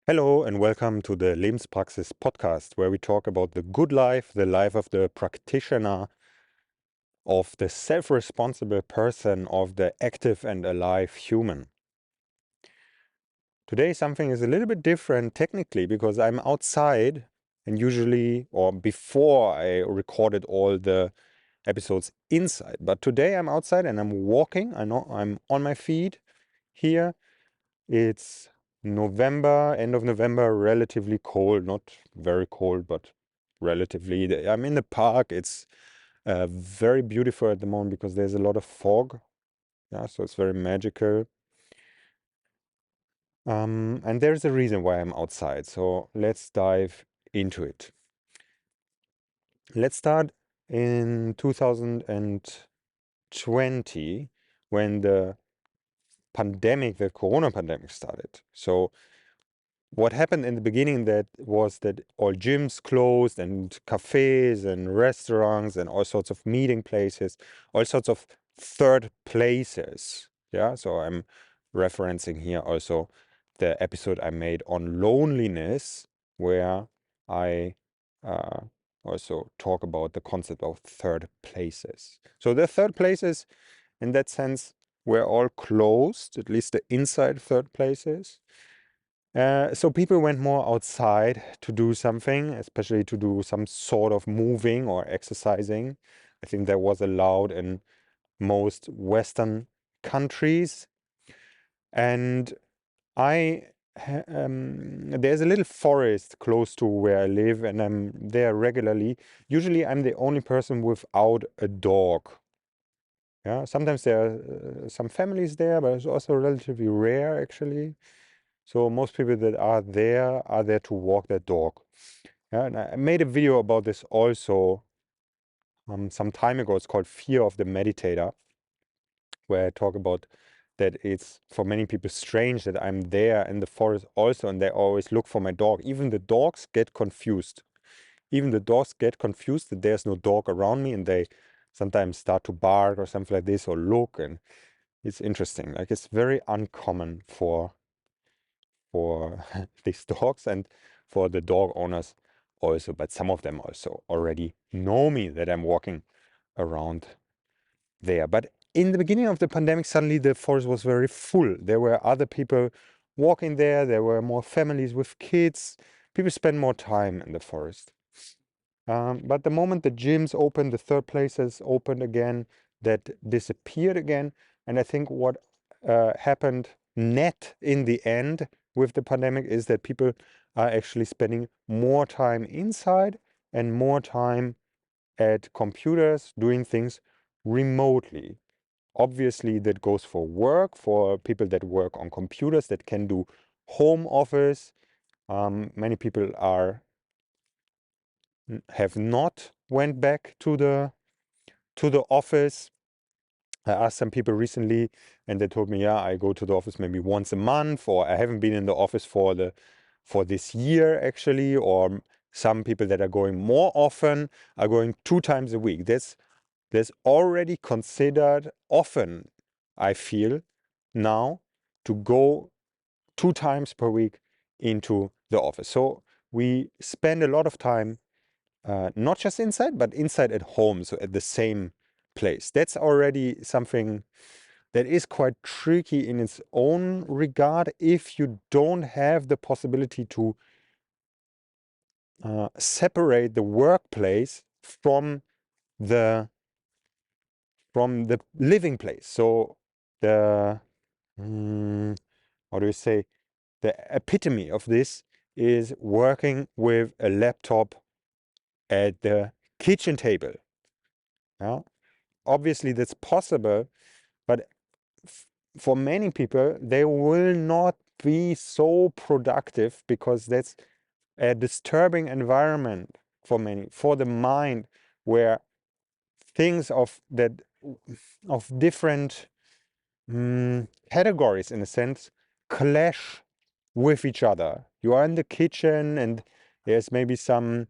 Hello and welcome to the Lebenspraxis podcast, where we talk about the good life, the life of the practitioner, of the self-responsible person, of the active and alive human. Today something is a little bit different technically because I'm outside, and usually, or before, I recorded all the episodes inside. But today I'm outside and I'm walking. I know I'm on my feet here. It's November, end of November, relatively cold, not very cold, but relatively. I'm in the park. It's very beautiful at the moment because there's a lot of fog. Yeah, so it's very magical. And there's a reason why I'm outside. So let's dive into it. Let's start in 2020 when the corona pandemic started. So what happened in the beginning that was that all gyms closed and cafes and restaurants and all sorts of meeting places, all sorts of third places. Yeah, so I'm referencing here also the episode I made on loneliness, where I uh, also talk about the concept of third places. So the third places, in that sense, were all closed, at least the inside third places. So people went more outside to do something, especially to do some sort of moving or exercising. I think that was allowed in most Western countries. And there's a little forest close to where I live, and I'm there regularly. Usually, I'm the only person without a dog. Yeah, sometimes there are some families there, but it's also relatively rare, actually. So most people that are there to walk their dog. Yeah, and I made a video about this also some time ago. It's called Fear of the Meditator, where I talk about that it's for many people strange that I'm there in the forest also, and they always look for my dog. Even the dogs get confused. Even the dogs get confused that there's no dog around me, and they sometimes start to bark or something like this or look, and it's interesting. Like, it's very uncommon for these dogs and for the dog owners also, but some of them also already know me that I'm walking around there. But in the beginning of the pandemic, suddenly the forest was very full. There were other people walking there. There were more families with kids. People spend more time in the forest. But the moment the gyms opened, the third places opened again, that disappeared again. And I think what happened net in the end with the pandemic is that people are actually spending more time inside and more time at computers doing things remotely. Obviously, that goes for work, for people that work on computers that can do home office. Many people have not went back to the office. I asked some people recently, and they told me, yeah, I go to the office maybe once a month, or I haven't been in the office for this year actually, or some people that are going more often are going 2 times a week. That's already considered often, I feel, now, to go 2 times per week into the office. So we spend a lot of time not just inside, but inside at home, so at the same place. That's already something that is quite tricky in its own regard if you don't have the possibility to separate the workplace the from the living place. So the how do you say, the epitome of this is working with a laptop at the kitchen table. Yeah? Obviously that's possible, but for many people, they will not be so productive because that's a disturbing environment for many, for the mind, where things of different categories, in a sense, clash with each other. You are in the kitchen and there's maybe some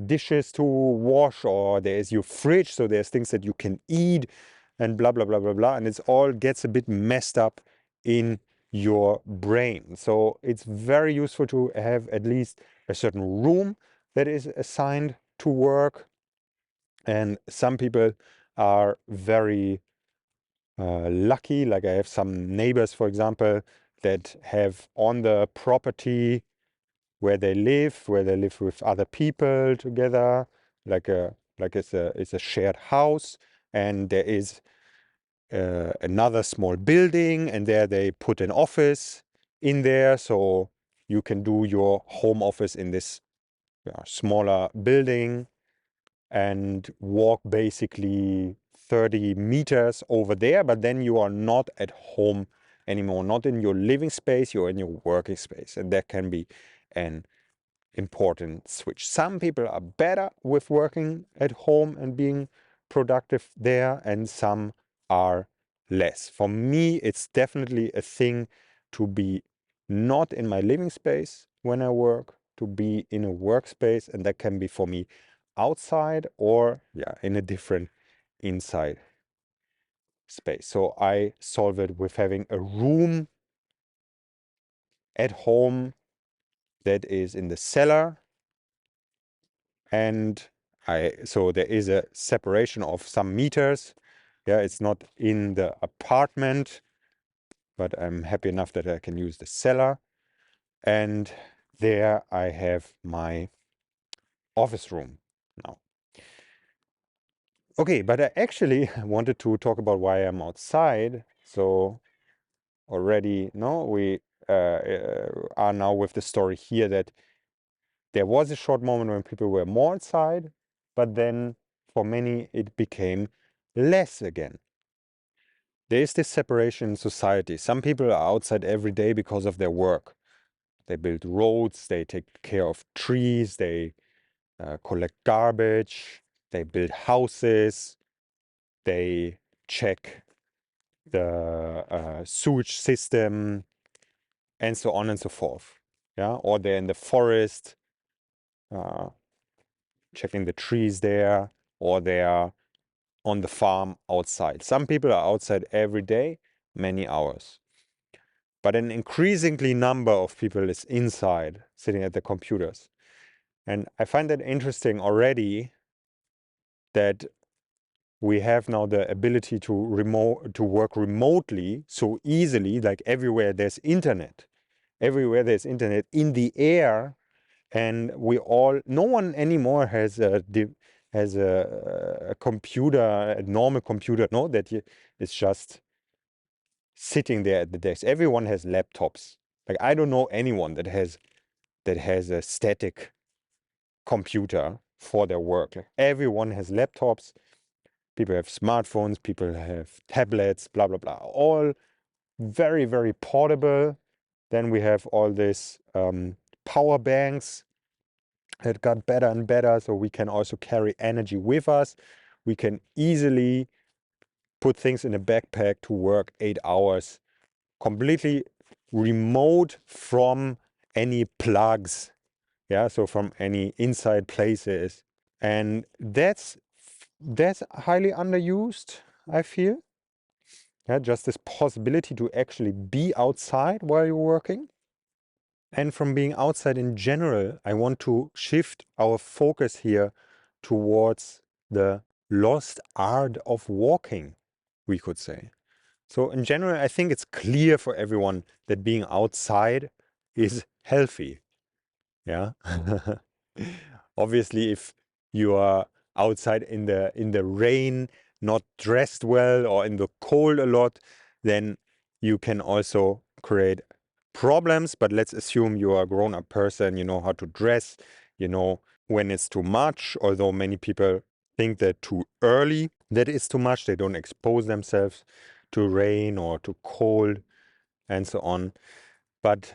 dishes to wash, or there's your fridge, so there's things that you can eat and blah blah blah blah blah, and it's all gets a bit messed up in your brain. So it's very useful to have at least a certain room that is assigned to work. And some people are very lucky. Like I have some neighbors, for example, that have on the property where they live with other people together, like it's a shared house, and there is another small building, and there they put an office in there, so you can do your home office in this smaller building and walk basically 30 meters over there, but then you are not at home anymore, not in your living space, you're in your working space, and that can be an important switch. Some people are better with working at home and being productive there, and some are less. For me, it's definitely a thing to be not in my living space when I work, to be in a workspace, and that can be for me outside or in a different inside space. So I solve it with having a room at home that is in the cellar, and so there is a separation of some meters. Yeah, it's not in the apartment, but I'm happy enough that I can use the cellar. And there I have my office room now. Okay, but I actually wanted to talk about why I'm outside. So already, no, we are now with the story here that there was a short moment when people were more outside, but then for many it became less again. There is this separation in society. Some people are outside every day because of their work. They build roads, they take care of trees, they collect garbage, they build houses, they check the sewage system, and so on and so forth. Yeah, or they're in the forest, checking the trees there, or they are on the farm outside. Some people are outside every day, many hours. But an increasingly number of people is inside, sitting at the computers. And I find that interesting already, that we have now the ability to work remotely so easily. Like everywhere there's internet. Everywhere there's internet in the air, and no one anymore has a computer, a normal computer, no, that it's just sitting there at the desk. Everyone has laptops. Like I don't know anyone that has a static computer for their work. Like everyone has laptops. People have smartphones. People have tablets. Blah blah blah. All very very portable. Then we have all this power banks that got better and better, so we can also carry energy with us. We can easily put things in a backpack to work 8 hours completely remote from any plugs, so from any inside places. And that's highly underused, I feel. Just this possibility to actually be outside while you're working. And from being outside in general, I want to shift our focus here towards the lost art of walking, we could say. So in general, I think it's clear for everyone that being outside is healthy. Yeah. Obviously, if you are outside in the rain, not dressed well, or in the cold a lot, then you can also create problems. But let's assume you are a grown-up person, you know how to dress, you know when it's too much, although many people think that too early that is too much. They don't expose themselves to rain or to cold and so on. But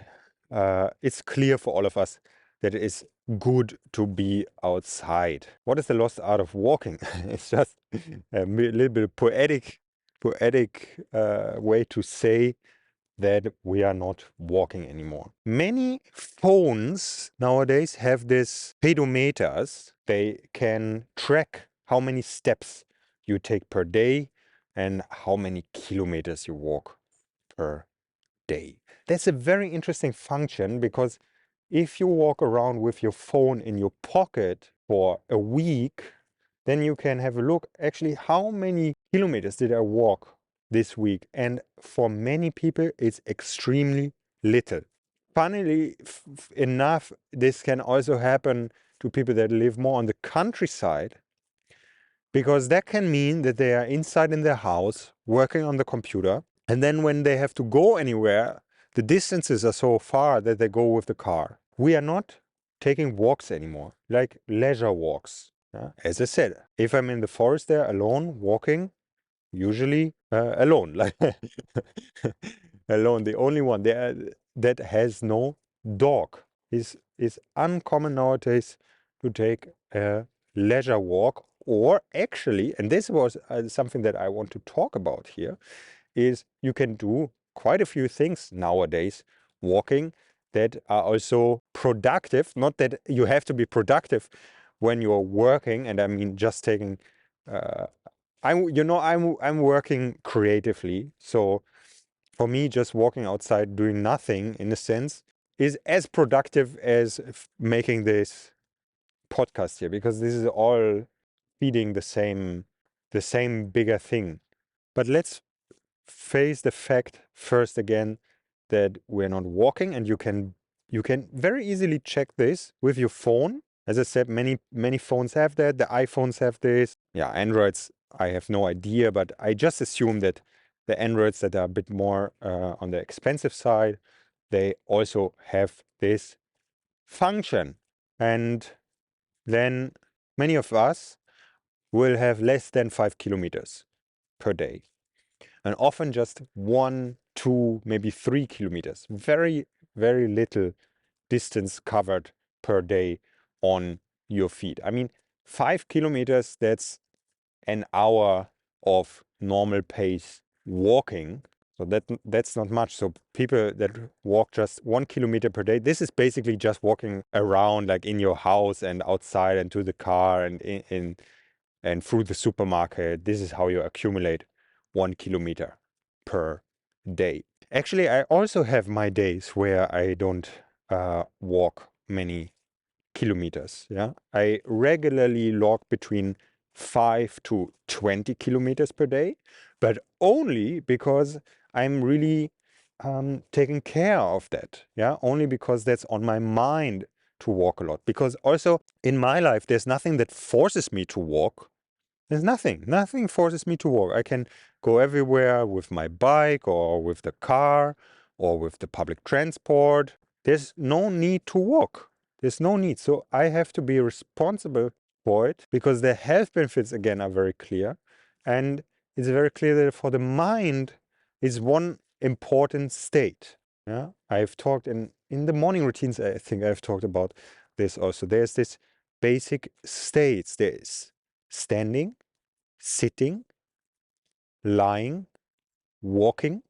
it's clear for all of us that it is good to be outside. What is the lost art of walking? It's just a little bit poetic way to say that we are not walking anymore. Many phones nowadays have this pedometers. They can track how many steps you take per day and how many kilometers you walk per day. That's a very interesting function, because if you walk around with your phone in your pocket for a week, then you can have a look, actually, how many kilometers did I walk this week? And for many people, it's extremely little. Funnily enough, this can also happen to people that live more on the countryside, because that can mean that they are inside in their house working on the computer. And then when they have to go anywhere, the distances are so far that they go with the car. We are not taking walks anymore, like leisure walks. As I said, if I'm in the forest there alone walking, usually alone, like alone, the only one there that has no dog. Is uncommon nowadays to take a leisure walk, or actually, and this was something that I want to talk about here, is you can do quite a few things nowadays walking that are also productive. Not that you have to be productive when you're working, and I mean just taking I'm working creatively, so for me just walking outside doing nothing, in a sense, is as productive as making this podcast here, because this is all feeding the same bigger thing. But let's face the fact first again that we're not walking, and you can very easily check this with your phone. As I said, many phones have that. The iPhones have this. Yeah, Androids, I have no idea, but I just assume that the Androids that are a bit more on the expensive side, they also have this function. And then many of us will have less than 5 kilometers per day, and often just 1, 2, maybe 3 kilometers. Very, very little distance covered per day on your feet. I mean, 5 kilometers, that's an hour of normal pace walking. So that's not much. So people that walk just 1 kilometer per day, this is basically just walking around, like in your house and outside and to the car and in and through the supermarket. This is how you accumulate 1 kilometer per day. Actually, I also have my days where I don't walk many kilometers. Yeah, I regularly log between 5 to 20 kilometers per day, but only because I'm really taking care of that. Yeah, only because that's on my mind to walk a lot. Because also in my life, there's nothing that forces me to walk. There's nothing forces me to walk. I can go everywhere with my bike or with the car or with the public transport. There's no need to walk. There's no need. So I have to be responsible for it, because the health benefits, again, are very clear. And it's very clear that for the mind is one important state. Yeah, I've talked in the morning routines, I think I've talked about this also. There's this basic states. There's standing, sitting, lying, walking,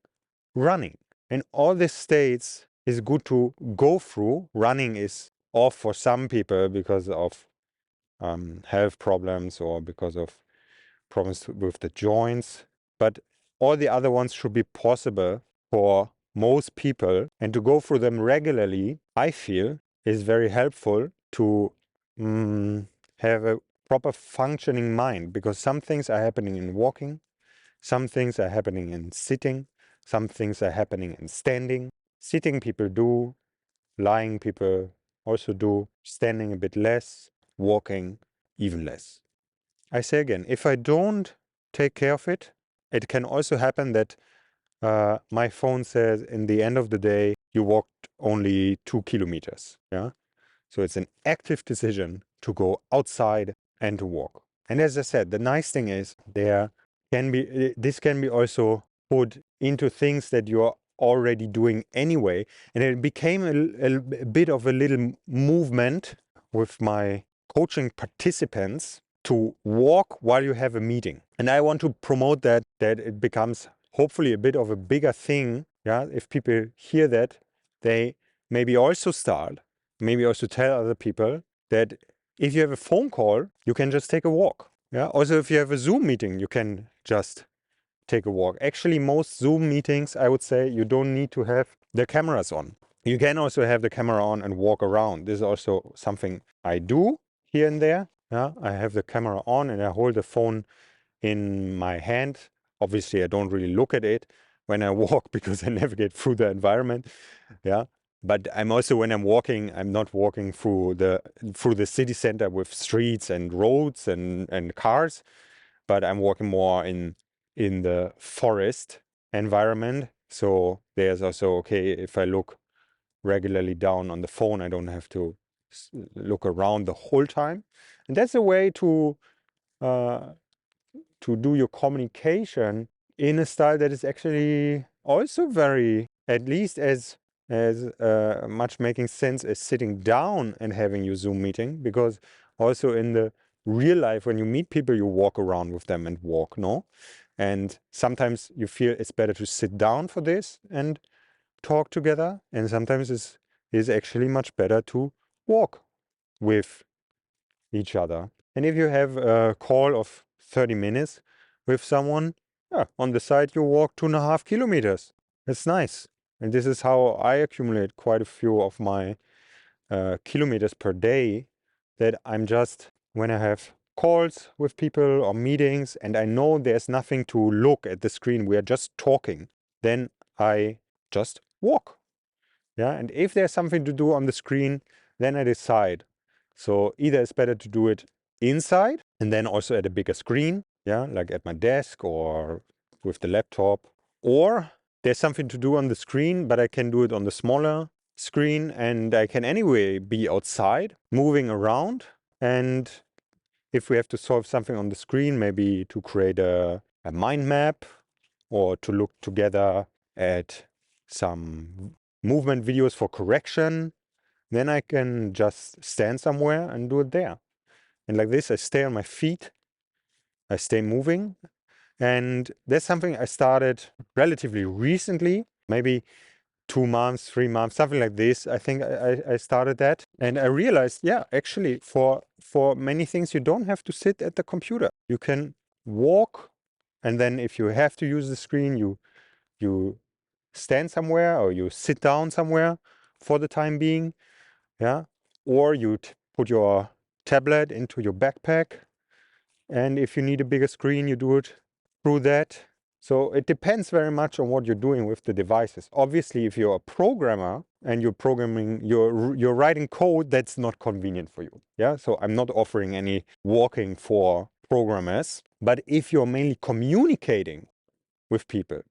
running. And all these states is good to go through. Running is off for some people because of health problems or because of problems with the joints. But all the other ones should be possible for most people. And to go through them regularly, I feel, is very helpful to have a proper functioning mind, because some things are happening in walking, some things are happening in sitting, some things are happening in standing. Sitting people do, lying people also do, standing a bit less, walking even less. I say again, if I don't take care of it, it can also happen that my phone says in the end of the day, you walked only 2 kilometers. Yeah. So it's an active decision to go outside and to walk. And as I said, the nice thing is this can be also put into things that you're already doing anyway. And it became a bit of a little movement with my coaching participants to walk while you have a meeting. And I want to promote that it becomes hopefully a bit of a bigger thing. Yeah, if people hear that, they maybe also start, maybe also tell other people that if you have a phone call, you can just take a walk. Yeah. Also, if you have a Zoom meeting, you can just take a walk. Actually, most Zoom meetings, I would say, you don't need to have the cameras on. You can also have the camera on and walk around. This is also something I do here and there. Yeah, I have the camera on and I hold the phone in my hand. Obviously, I don't really look at it when I walk because I navigate through the environment. Yeah. But I'm also, when I'm walking, I'm not walking through the city center with streets and roads and cars, but I'm walking more in the forest environment. So there's also, okay, if I look regularly down on the phone, I don't have to look around the whole time. And that's a way to do your communication in a style that is actually also very, at least as much making sense as sitting down and having your Zoom meeting, because also in the real life, when you meet people, you walk around with them and walk, no? And sometimes you feel it's better to sit down for this and talk together, and sometimes it's actually much better to walk with each other. And if you have a call of 30 minutes with someone, yeah, on the side you walk 2.5 kilometers. That's nice. And this is how I accumulate quite a few of my kilometers per day, that I'm just, when I have calls with people or meetings and I know there's nothing to look at the screen, we are just talking, then I just walk. Yeah, and if there's something to do on the screen, then I decide. So either it's better to do it inside and then also at a bigger screen, yeah, like at my desk or with the laptop, or there's something to do on the screen, but I can do it on the smaller screen and I can anyway be outside, moving around. And if we have to solve something on the screen, maybe to create a mind map or to look together at some movement videos for correction, then I can just stand somewhere and do it there. And like this, I stay on my feet, I stay moving. And that's something I started relatively recently, maybe 2 months, 3 months, something like this. I think I started that. And I realized, yeah, actually for many things, you don't have to sit at the computer. You can walk. And then if you have to use the screen, you stand somewhere or you sit down somewhere for the time being. Yeah. Or you put your tablet into your backpack. And if you need a bigger screen, you do it through that. So it depends very much on what you're doing with the devices. Obviously, if you're a programmer and you're programming, you're writing code, that's not convenient for you. Yeah. So I'm not offering any walking for programmers. But if you're mainly communicating with people,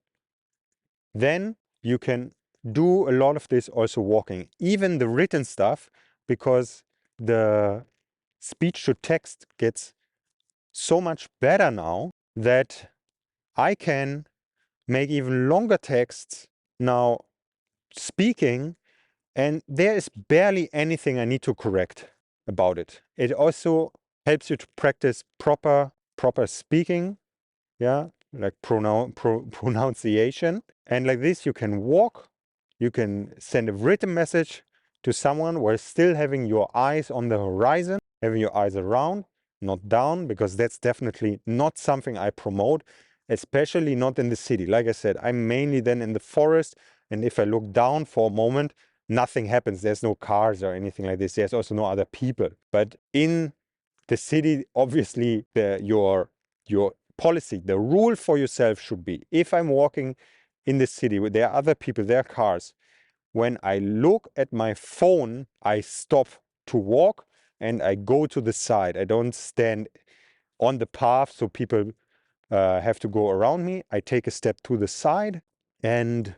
then you can do a lot of this also walking, even the written stuff, because the speech to text gets so much better now that I can make even longer texts now speaking, and there is barely anything I need to correct about it. It also helps you to practice proper speaking, yeah, like pronunciation. And like this, you can walk, you can send a written message to someone while still having your eyes on the horizon, having your eyes around, not down, because that's definitely not something I promote, especially not in the city. Like I said, I'm mainly then in the forest. And if I look down for a moment, nothing happens. There's no cars or anything like this. There's also no other people. But in the city, obviously, your policy, the rule for yourself should be, if I'm walking in the city where there are other people, there are cars, when I look at my phone, I stop to walk and I go to the side. I don't stand on the path so people have to go around me. I take a step to the side and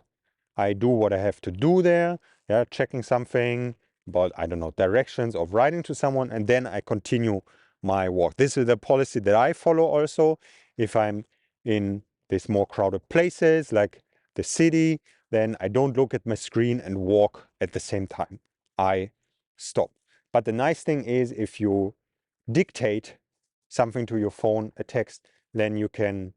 I do what I have to do there, yeah, checking something about, I don't know, directions of writing to someone, and then I continue my walk. This is the policy that I follow also. If I'm in these more crowded places like the city, then I don't look at my screen and walk at the same time. I stop. But the nice thing is, if you dictate something to your phone, a text, then you can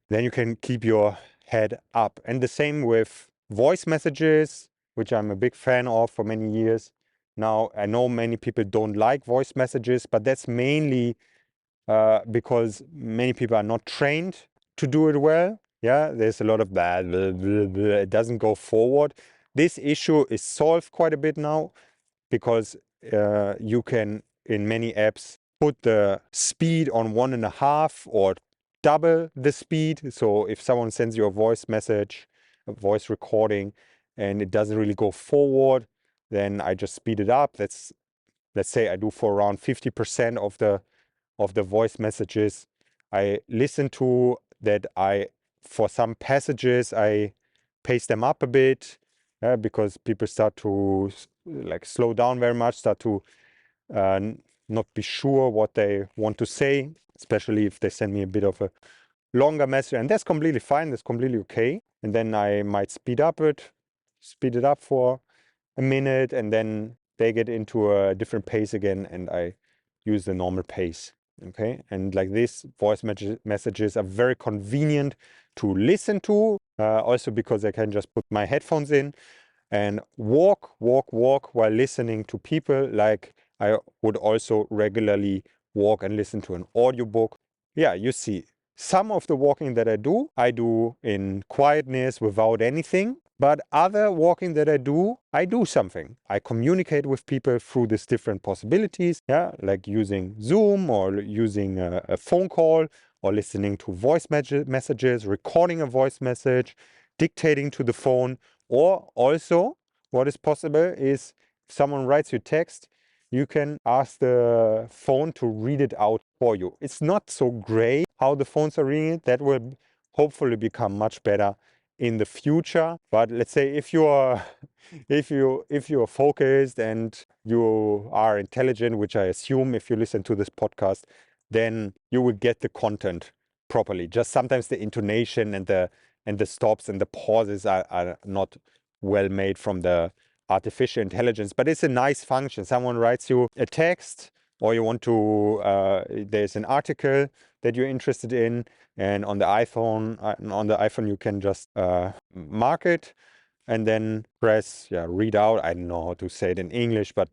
keep your head up. And the same with voice messages, which I'm a big fan of for many years. Now, I know many people don't like voice messages, but that's mainly because many people are not trained to do it well. Yeah, there's a lot of bad, it doesn't go forward. This issue is solved quite a bit now because you can, in many apps, put the speed on 1.5 or double the speed. So if someone sends you a voice message, a voice recording, and it doesn't really go forward, then I just speed it up. Let's say I do for around 50% of the voice messages I listen to, that for some passages, I pace them up a bit, because people start to like slow down very much, start to not be sure what they want to say, especially if they send me a bit of a longer message. And that's completely fine. That's completely okay. And then I might speed it up for a minute, and then they get into a different pace again, and I use the normal pace. Okay, and like this, voice messages are very convenient to listen to, also because I can just put my headphones in and walk while listening to people, like I would also regularly walk and listen to an audiobook. Yeah, you see, some of the walking that I do in quietness without anything. But other walking that I do something. I communicate with people through these different possibilities, yeah, like using Zoom or using a phone call or listening to voice messages, recording a voice message, dictating to the phone, or also what is possible is if someone writes you text, you can ask the phone to read it out for you. It's not so great how the phones are reading it. That will hopefully become much better in the future. But let's say if you are if you're focused and you are intelligent, which I assume if you listen to this podcast, then you will get the content properly. Just sometimes the intonation and the stops and the pauses are not well made from the artificial intelligence, but it's a nice function. Someone writes you a text, or you want to there's an article that you're interested in, and on the iPhone you can just mark it and then press read out. I don't know how to say it in English, but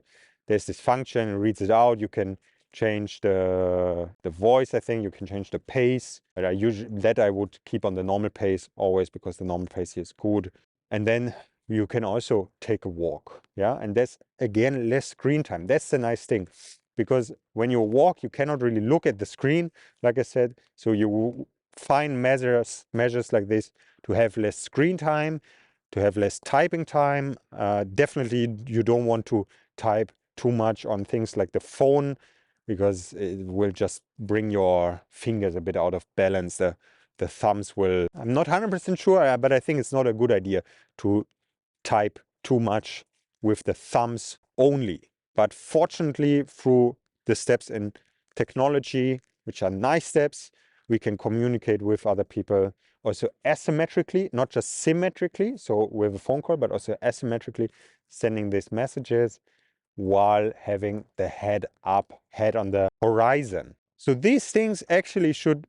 there's this function, it reads it out. You can change the voice. I think you can change the pace, but I would keep on the normal pace always, because the normal pace is good. And then you can also take a walk, and that's again less screen time. That's the nice thing, because when you walk you cannot really look at the screen, like I said. So you find measures like this to have less screen time, to have less typing time. Definitely you don't want to type too much on things like the phone, because it will just bring your fingers a bit out of balance. The thumbs will, I'm not 100% sure, but I think it's not a good idea to type too much with the thumbs only. But fortunately, through the steps in technology, which are nice steps, we can communicate with other people also asymmetrically, not just symmetrically, so with a phone call, but also asymmetrically, sending these messages while having the head on the horizon. So these things actually should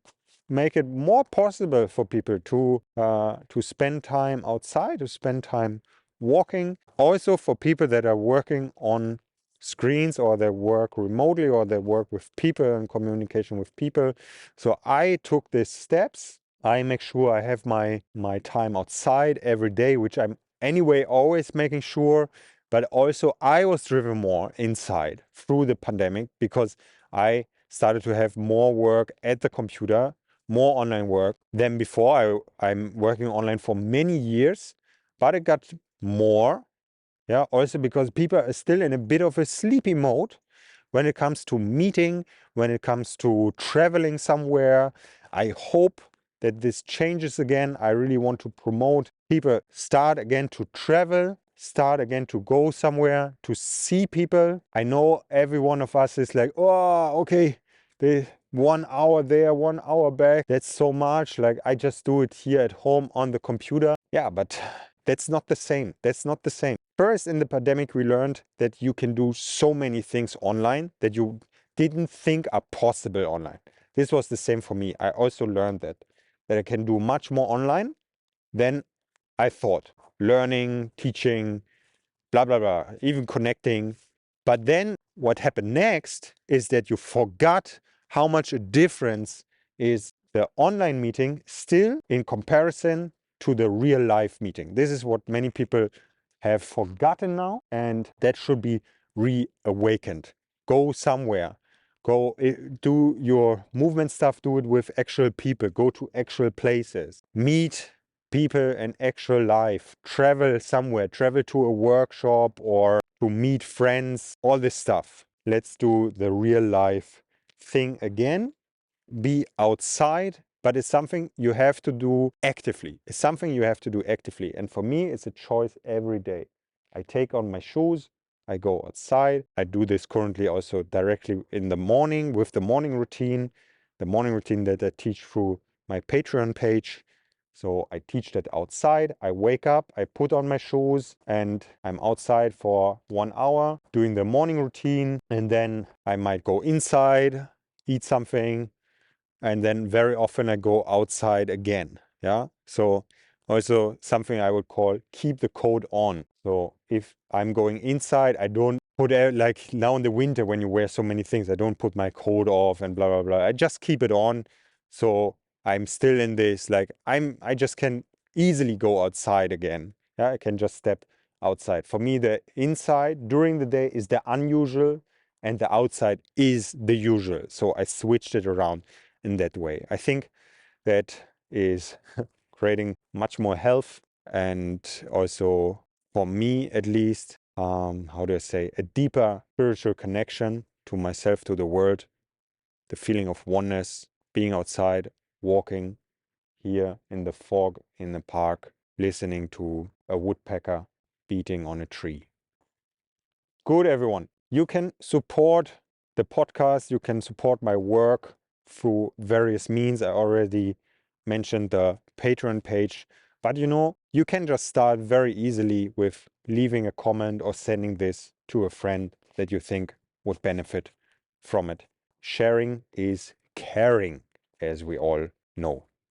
make it more possible for people to spend time outside, to spend time walking. Also for people that are working on screens, or they work remotely, or they work with people and communication with people. So I took these steps. I make sure I have my time outside every day, which I'm anyway always making sure. But also I was driven more inside through the pandemic, because I started to have more work at the computer, more online work than before. I'm working online for many years, but it got more. Yeah, also because people are still in a bit of a sleepy mode when it comes to meeting, when it comes to traveling somewhere. I hope that this changes again. I really want to promote people start again to travel, start again to go somewhere, to see people. I know every one of us is like, oh, okay, the 1 hour there, 1 hour back, that's so much. Like, I just do it here at home on the computer. Yeah, but that's not the same. That's not the same. First, in the pandemic, we learned that you can do so many things online that you didn't think are possible online. This was the same for me. I also learned that I can do much more online than I thought. Learning, teaching, blah, blah, blah, even connecting. But then what happened next is that you forgot how much a difference is the online meeting still in comparison to the real life meeting. This is what many people have forgotten now, and that should be reawakened. Go somewhere. Go do your movement stuff, do it with actual people, go to actual places, meet people in actual life, travel somewhere, travel to a workshop or to meet friends, all this stuff. Let's do the real life thing again. Be outside, but it's something you have to do actively. It's something you have to do actively. And for me, it's a choice every day. I take on my shoes, I go outside. I do this currently also directly in the morning with the morning routine that I teach through my Patreon page. So I teach that outside. I wake up, I put on my shoes, and I'm outside for 1 hour doing the morning routine. And then I might go inside, eat something, and then very often I go outside again. Yeah. So also something I would call keep the coat on. So if I'm going inside, I don't put like now in the winter when you wear so many things, I don't put my coat off and blah blah blah. I just keep it on. So I'm still in this, like I just can easily go outside again. Yeah, I can just step outside. For me, the inside during the day is the unusual and the outside is the usual. So I switched it around in that way. I think that is creating much more health and also for me at least, how do I say, a deeper spiritual connection to myself, to the world, the feeling of oneness, being outside, walking here in the fog in the park, listening to a woodpecker beating on a tree. Good, everyone. You can support the podcast. You can support my work through various means. I already mentioned the Patreon page, but you can just start very easily with leaving a comment or sending this to a friend that you think would benefit from it. Sharing is caring, as we all know.